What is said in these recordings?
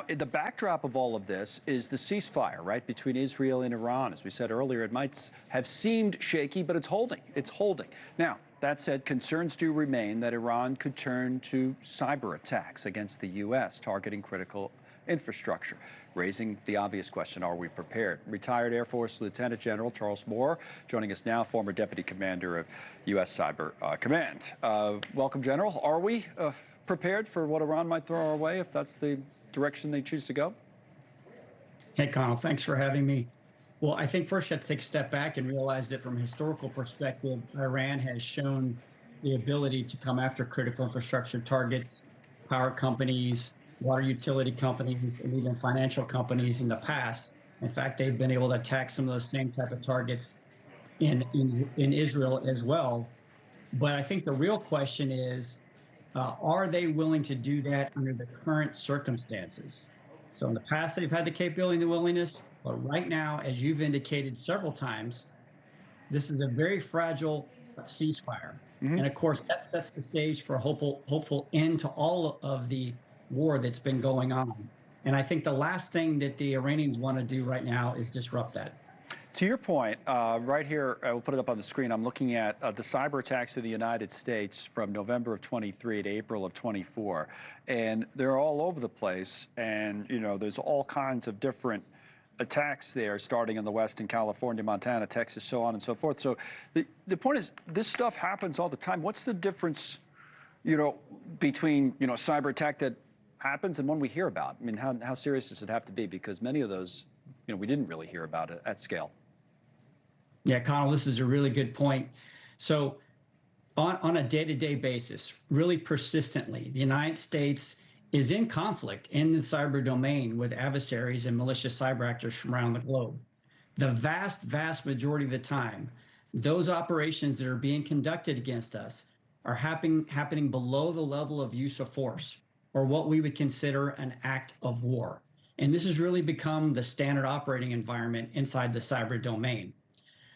the backdrop of all of this is the ceasefire, right, between Israel and Iran. As we said earlier, it might have seemed shaky, but it's holding. It's holding. Now, that said, concerns do remain that Iran could turn to cyber attacks against the U.S., targeting critical infrastructure, raising the obvious question, are we prepared? Retired Air Force Lieutenant General Charles Moore joining us now, former Deputy Commander of U.S. Cyber Command. Welcome, General. Are we prepared for what Iran might throw our way if that's the direction they choose to go? Hey, Connell, thanks for having me. Well, I think first you have to take a step back and realize that from a historical perspective, Iran has shown the ability to come after critical infrastructure targets, power companies, water utility companies, and even financial companies in the past. In fact, they've been able to attack some of those same type of targets in Israel as well. But I think the real question is, are they willing to do that under the current circumstances? So in the past, they've had the capability and the willingness, but right now, as you've indicated several times, this is a very fragile ceasefire. And of course, that sets the stage for a hopeful end to all of the war that's been going on. And I think the last thing that the Iranians want to do right now is disrupt that. To your point, right here, I will put it up on the screen. I'm looking at the cyber attacks in the United States from November of 23 to April of 24. And they're all over the place. And, you know, there's all kinds of different attacks there, starting in the West in California, Montana, Texas, so on and so forth. So the point is, this stuff happens all the time. What's the difference, you know, between, you know, a cyber attack that happens and one we hear about? I mean, how serious does it have to be? Because many of those, you know, we didn't really hear about it at scale. Yeah, Connell, this is a really good point. So on a day-to-day basis, really persistently, the United States is in conflict in the cyber domain with adversaries and malicious cyber actors from around the globe. The vast, vast majority of the time, those operations that are being conducted against us are happening below the level of use of force, or what we would consider an act of war. And this has really become the standard operating environment inside the cyber domain.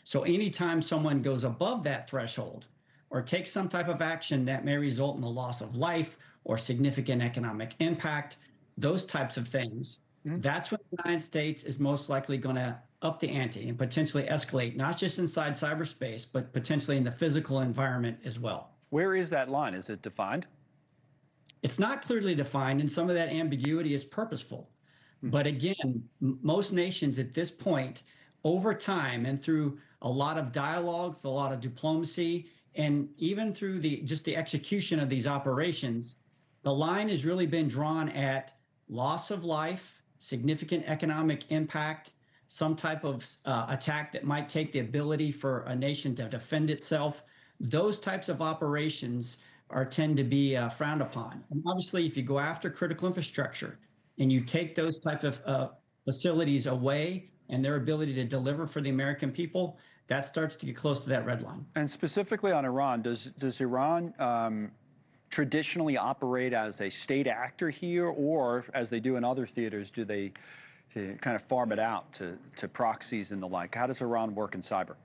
So anytime someone goes above that threshold or takes some type of action that may result in the loss of life or significant economic impact, those types of things, that's when the United States is most likely going to up the ante and potentially escalate, not just inside cyberspace, but potentially in the physical environment as well. Where is that line? Is it defined? It's not clearly defined, and some of that ambiguity is purposeful. But again, most nations at this point, over time and through a lot of dialogue, a lot of diplomacy, and even through just the execution of these operations, the line has really been drawn at loss of life, significant economic impact, some type of attack that might take the ability for a nation to defend itself. Those types of operations tend to be frowned upon. And obviously, if you go after critical infrastructure and you take those types of facilities away and their ability to deliver for the American people, that starts to get close to that red line. And specifically on Iran, does Iran traditionally operate as a state actor here, or as they do in other theaters, do they kind of farm it out to proxies and the like? How does Iran work in cyber?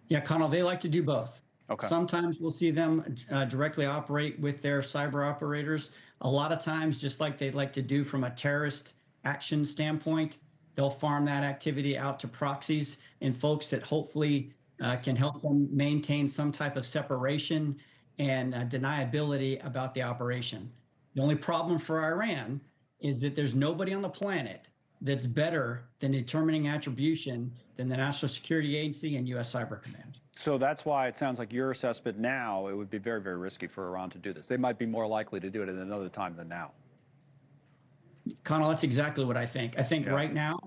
Yeah, Connell, they like to do both. Okay. Sometimes we'll see them directly operate with their cyber operators. A lot of times, just like they'd like to do from a terrorist action standpoint, they'll farm that activity out to proxies and folks that hopefully can help them maintain some type of separation and deniability about the operation. The only problem for Iran is that there's nobody on the planet that's better than determining attribution than the National Security Agency and U.S. Cyber Command. So that's why it sounds like your assessment now, it would be very, very risky for Iran to do this. They might be more likely to do it at another time than now. Connell, that's exactly what I think. I think right now,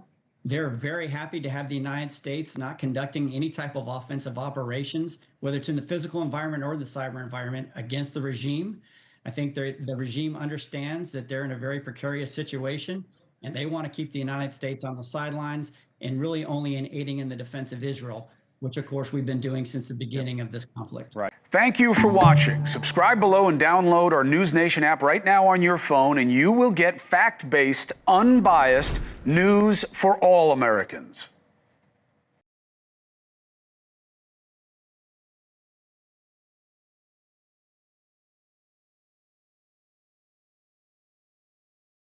they're very happy to have the United States not conducting any type of offensive operations, whether it's in the physical environment or the cyber environment, against the regime. I think the regime understands that they're in a very precarious situation, and they want to keep the United States on the sidelines and really only in aiding in the defense of Israel, which, of course, we've been doing since the beginning of this conflict. Right. Thank you for watching. Subscribe below and download our NewsNation app right now on your phone, and you will get fact-based, unbiased news for all Americans.